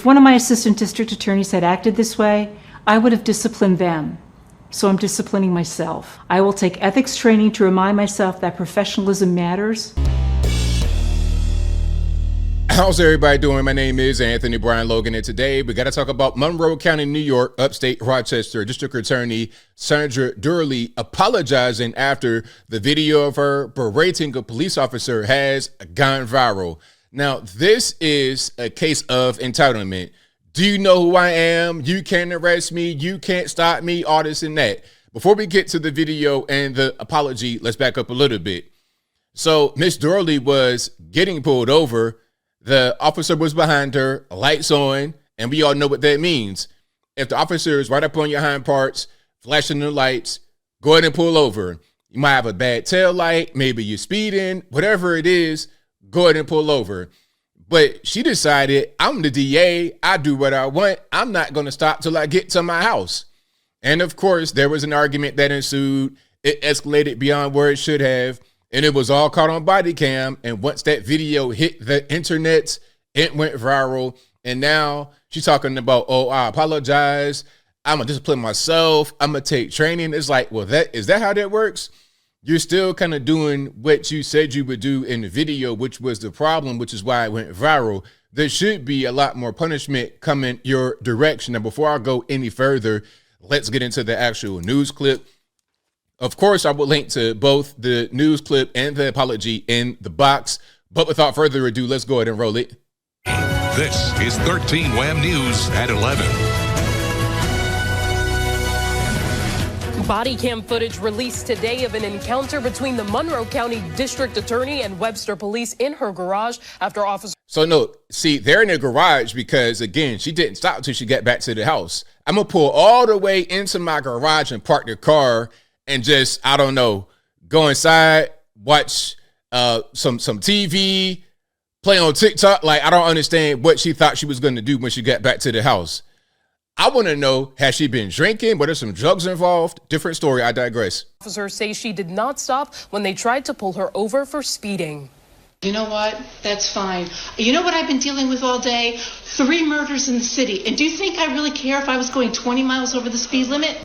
one of my assistant district attorneys had acted this way, I would have disciplined them. So I'm disciplining myself. I will take ethics training to remind myself that professionalism matters. How's everybody doing? My name is Anthony Brian Logan, and today we got to talk about Monroe County, New York, upstate Rochester District Attorney Sandra Durley apologizing after the video of her berating a police officer has gone viral. Now, this is a case of entitlement. Do you know who I am? You can't arrest me. You can't stop me, all this and that. Before we get to the video and the apology, let's back up a little bit. So Miss Durley was getting pulled over. The officer was behind her, lights on, and we all know what that means. If the officer is right up on your hind parts, flashing the lights, go ahead and pull over. You might have a bad tail light, maybe you're speeding, whatever it is, go ahead and pull over. But she decided, I'm the DA, I do what I want, I'm not going to stop till I get to my house. And of course, there was an argument that ensued. It escalated beyond where it should have. And it was all caught on body cam. And once that video hit the internet, it went viral. And now she's talking about, oh, I apologize. I'm going to discipline myself. I'm going to take training. It's like, well, is that how that works? You're still kind of doing what you said you would do in the video, which was the problem, which is why it went viral. There should be a lot more punishment coming your direction. Now, before I go any further, let's get into the actual news clip. Of course, I will link to both the news clip and the apology in the box. But without further ado, let's go ahead and roll it. This is 13 Wham News at 11. Body cam footage released today of an encounter between the Monroe County District Attorney and Webster Police in her garage after officers. So no, see, they're in the garage because, again, she didn't stop until she got back to the house. I'm going to pull all the way into my garage and park the car and just, I don't know, go inside, watch some TV, play on TikTok. Like, I don't understand what she thought she was going to do when she got back to the house. I want to know, has she been drinking? Were there some drugs involved? Different story. I digress. Officers say she did not stop when they tried to pull her over for speeding. You know what? That's fine. You know what I've been dealing with all day? 3 murders in the city. And do you think I really care if I was going 20 miles over the speed limit?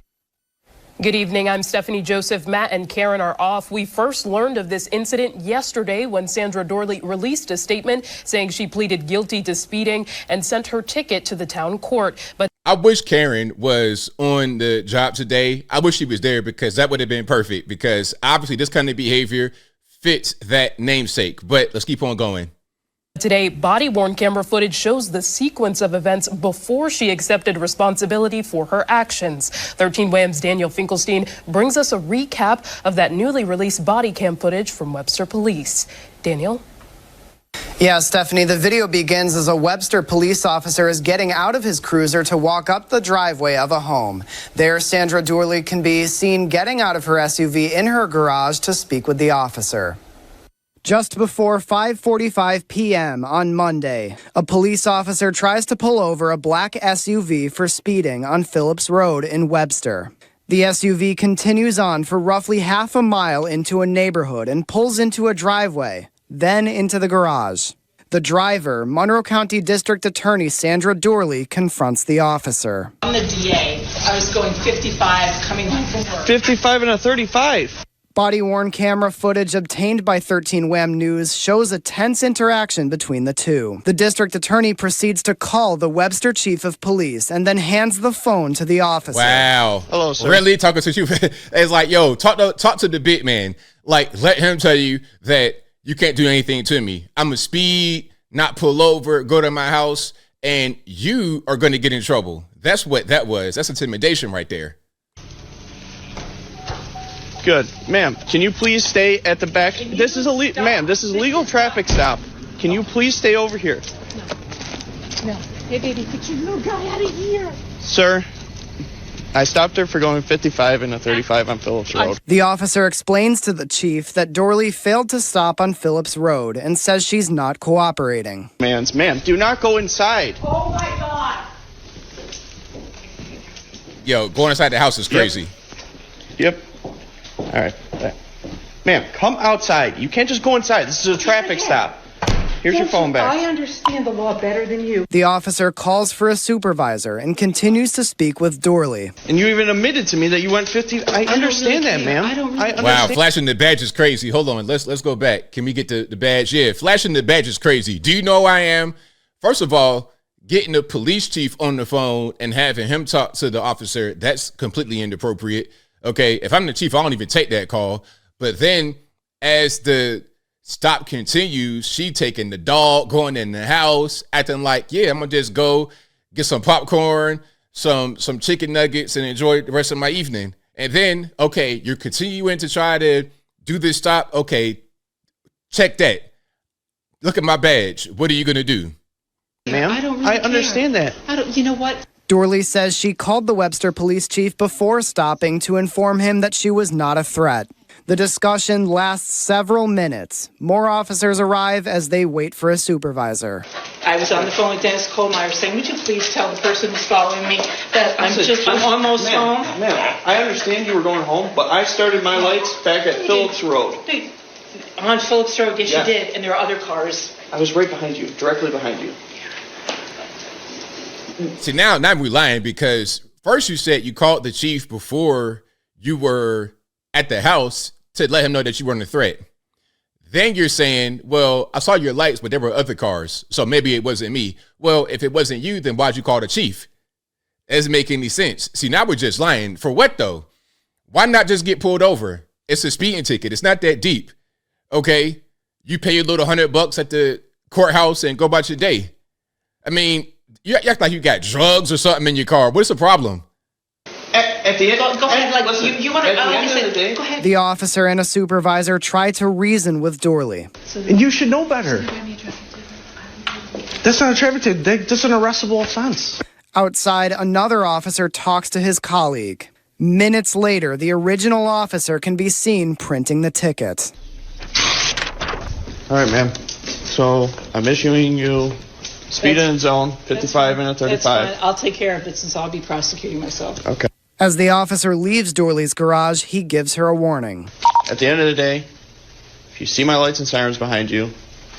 Good evening. I'm Stephanie Joseph. Matt and Karen are off. We first learned of this incident yesterday when Sandra Durley released a statement saying she pleaded guilty to speeding and sent her ticket to the town court. But I wish Karen was on the job today. I wish she was there because that would have been perfect, because obviously this kind of behavior fits that namesake. But let's keep on going. Today, body-worn camera footage shows the sequence of events before she accepted responsibility for her actions. 13 Wham's Daniel Finkelstein brings us a recap of that newly released body cam footage from Webster Police. Daniel? Yeah, Stephanie, the video begins as a Webster police officer is getting out of his cruiser to walk up the driveway of a home. There, Sandra Durley can be seen getting out of her SUV in her garage to speak with the officer. Just before 5:45 p.m. on Monday, a police officer tries to pull over a black SUV for speeding on Phillips Road in Webster. The SUV continues on for roughly half a mile into a neighborhood and pulls into a driveway, then into the garage. The driver, Monroe County District Attorney Sandra Durley, confronts the officer. I'm the DA. I was going 55 coming home from work. 55 and a 35. Body-worn camera footage obtained by 13 Wham News shows a tense interaction between the two. The district attorney proceeds to call the Webster chief of police and then hands the phone to the officer. Wow. Hello, sir. Really? Talking to you? It's like, yo, talk to the big man. Like, let him tell you that you can't do anything to me. I'm a speed, not pull over, go to my house, and you are going to get in trouble. That's what that was. That's intimidation right there. Good. Ma'am, can you please stay at the back? This is a legal traffic stop. Can you please stay over here? No. Hey, baby, get your little guy out of here. Sir, I stopped her for going 55 and a 35 on Phillips Road. The officer explains to the chief that Durley failed to stop on Phillips Road and says she's not cooperating. Ma'am, do not go inside. Oh, my God. Yo, going inside the house is crazy. Yep. All right. Ma'am, come outside. You can't just go inside. This is a traffic stop. Here's your phone back. I understand the law better than you. The officer calls for a supervisor and continues to speak with Dorley. And you even admitted to me that you went 50. I understand that, ma'am. I don't really- Wow, flashing the badge is crazy. Hold on, let's go back. Can we get the badge? Yeah, flashing the badge is crazy. Do you know who I am? First of all, getting the police chief on the phone and having him talk to the officer, that's completely inappropriate. Okay, if I'm the chief, I don't even take that call. But then as the stop continues, she taking the dog, going in the house, acting like, yeah, I'm gonna just go get some popcorn, some chicken nuggets, and enjoy the rest of my evening. And then, okay, you're continuing to try to do this stop. Okay, check that. Look at my badge. What are you gonna do? Ma'am, I don't really I care. understand that. You know what? Dorley says she called the Webster police chief before stopping to inform him that she was not a threat. The discussion lasts several minutes. More officers arrive as they wait for a supervisor. I was on the phone with Dennis Kohlmeyer saying, would you please tell the person who's following me that I'm almost home? Ma'am, I understand you were going home, but I started my lights back at Phillips Road. Hey, on Phillips Road, yes, Yeah. you did, and there are other cars. I was right behind you, directly behind you. See, now we're lying because first you said you called the chief before you were at the house to let him know that you weren't a threat. Then you're saying, well, I saw your lights, but there were other cars, so maybe it wasn't me. Well, if it wasn't you, then why'd you call the chief? It doesn't make any sense. See, now we're just lying. For what, though? Why not just get pulled over? It's a speeding ticket. It's not that deep, okay? You pay your little $100 at the courthouse and go about your day. I mean, you act like you got drugs or something in your car. What's the problem? At the end, Go ahead, like, listen, you want to, at the end of the day, go ahead. The officer and a supervisor try to reason with Dorley. and you should know better. That's not a traffic ticket. That's an arrestable offense. Outside, another officer talks to his colleague. Minutes later, the original officer can be seen printing the ticket. All right, ma'am. So I'm issuing you speed in zone 55 and a 35. That's fine. I'll take care of it since I'll be prosecuting myself. Okay. As the officer leaves Dorley's garage, he gives her a warning. At the end of the day, if you see my lights and sirens behind you,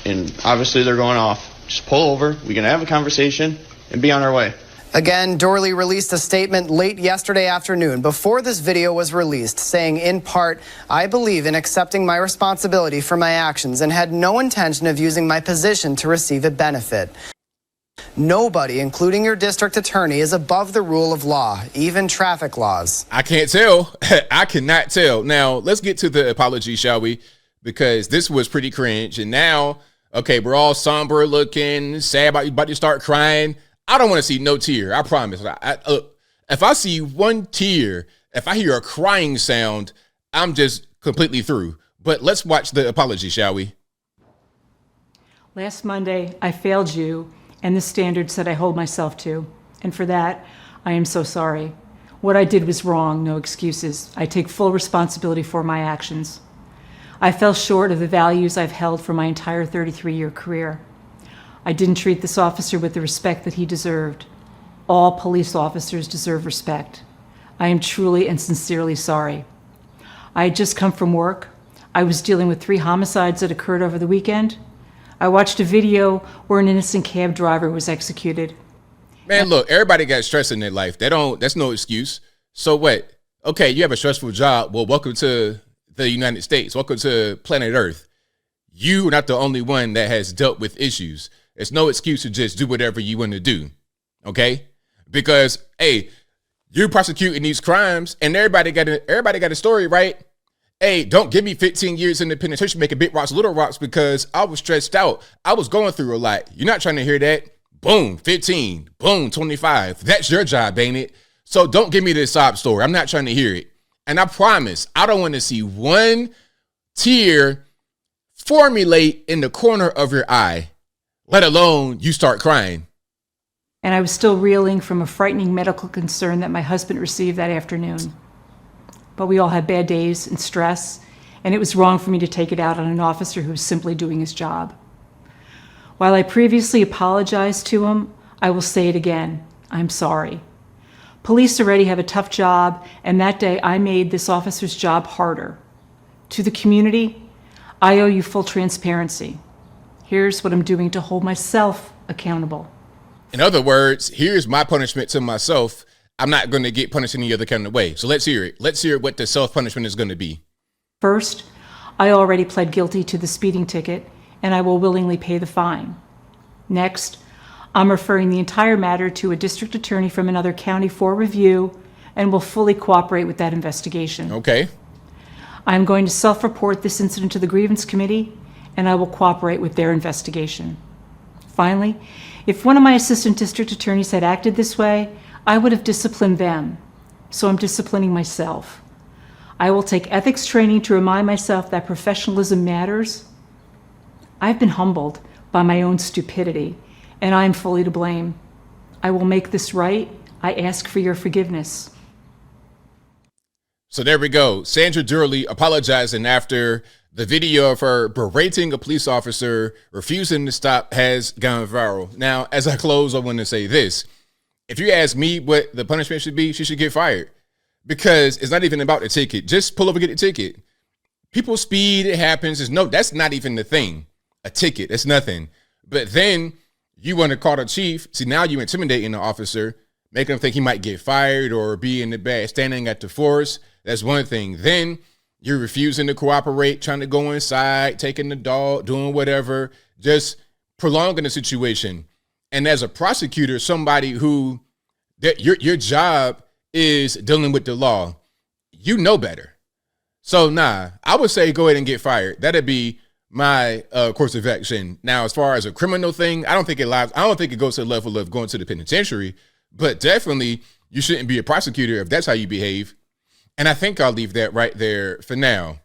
and obviously they're going off, just pull over. We can have a conversation and be on our way. Again, Dorley released a statement late yesterday afternoon before this video was released, saying in part, I believe in accepting my responsibility for my actions and had no intention of using my position to receive a benefit. Nobody, including your district attorney, is above the rule of law, even traffic laws. I can't tell. I cannot tell. Now, let's get to the apology, shall we? Because this was pretty cringe. And now, okay, we're all somber looking, sad, about to start crying. I don't want to see no tear. I promise. If I see one tear, if I hear a crying sound, I'm just completely through. But let's watch the apology, shall we? Last Monday, I failed you and the standards that I hold myself to. And for that, I am so sorry. What I did was wrong, no excuses. I take full responsibility for my actions. I fell short of the values I've held for my entire 33-year career. I didn't treat this officer with the respect that he deserved. All police officers deserve respect. I am truly and sincerely sorry. I had just come from work. I was dealing with 3 homicides that occurred over the weekend. I watched a video where an innocent cab driver was executed. Man, look, everybody got stress in their life. That's no excuse. So what? Okay, you have a stressful job. Well, welcome to the United States. Welcome to planet Earth. You're not the only one that has dealt with issues. It's no excuse to just do whatever you want to do. Okay? Because, hey, you're prosecuting these crimes and everybody got a story, right? Hey, don't give me 15 years in the penitentiary making big rocks, little rocks, because I was stressed out. I was going through a lot. You're not trying to hear that. Boom, 15. Boom, 25. That's your job, ain't it? So don't give me this sob story. I'm not trying to hear it. And I promise, I don't want to see one tear formulate in the corner of your eye, let alone you start crying. And I was still reeling from a frightening medical concern that my husband received that afternoon. But we all had bad days and stress, and it was wrong for me to take it out on an officer who was simply doing his job. While I previously apologized to him, I will say it again. I'm sorry. Police already have a tough job, and that day I made this officer's job harder. To the community, I owe you full transparency. Here's what I'm doing to hold myself accountable. In other words, here's my punishment to myself. I'm not going to get punished any other kind of way. So let's hear it. Let's hear what the self-punishment is going to be. First, I already pled guilty to the speeding ticket, and I will willingly pay the fine. Next, I'm referring the entire matter to a district attorney from another county for review and will fully cooperate with that investigation. Okay. I'm going to self-report this incident to the grievance committee, and I will cooperate with their investigation. Finally, if one of my assistant district attorneys had acted this way, I would have disciplined them. So I'm disciplining myself. I will take ethics training to remind myself that professionalism matters. I've been humbled by my own stupidity, and I am fully to blame. I will make this right. I ask for your forgiveness. So there we go. Sandra Durley apologizing after the video of her berating a police officer refusing to stop has gone viral. Now, as I close, I want to say this. If you ask me what the punishment should be, she should get fired, because it's not even about the ticket. Just pull over, get a ticket. People speed, it happens. That's not even the thing. A ticket, it's nothing. But then you want to call the chief. See, now you're intimidating the officer, making him think he might get fired or be in the bad standing at the force. That's one thing. Then you're refusing to cooperate, trying to go inside, taking the dog, doing whatever, just prolonging the situation. And as a prosecutor, somebody who your job is dealing with the law, you know better. So I would say go ahead and get fired. That'd be my course of action. Now, as far as a criminal thing, I don't think it goes to the level of going to the penitentiary, but definitely you shouldn't be a prosecutor if that's how you behave. And I think I'll leave that right there for now.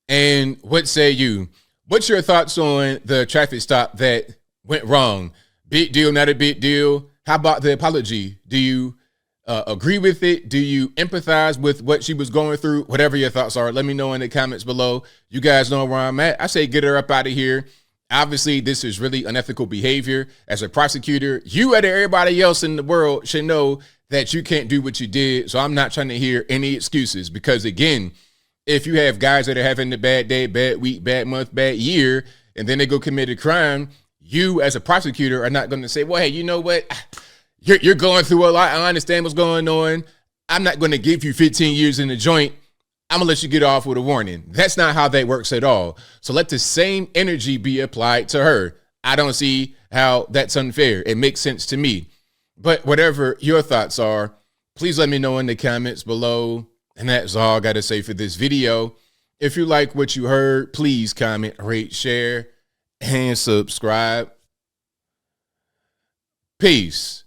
And what say you? What's your thoughts on the traffic stop that went wrong? Big deal, not a big deal? How about the apology? Do you agree with it? Do you empathize with what she was going through? Whatever your thoughts are, let me know in the comments below. You guys know where I'm at. I say get her up out of here. Obviously, this is really unethical behavior. As a prosecutor, you and everybody else in the world should know that you can't do what you did. So I'm not trying to hear any excuses, because again, if you have guys that are having a bad day, bad week, bad month, bad year, and then they go commit a crime, you as a prosecutor are not going to say, well, hey, you know what? You're going through a lot. I understand what's going on. I'm not going to give you 15 years in the joint. I'm going to let you get off with a warning. That's not how that works at all. So let the same energy be applied to her. I don't see how that's unfair. It makes sense to me. But whatever your thoughts are, please let me know in the comments below. And that's all I got to say for this video. If you like what you heard, please comment, rate, share, and subscribe. Peace.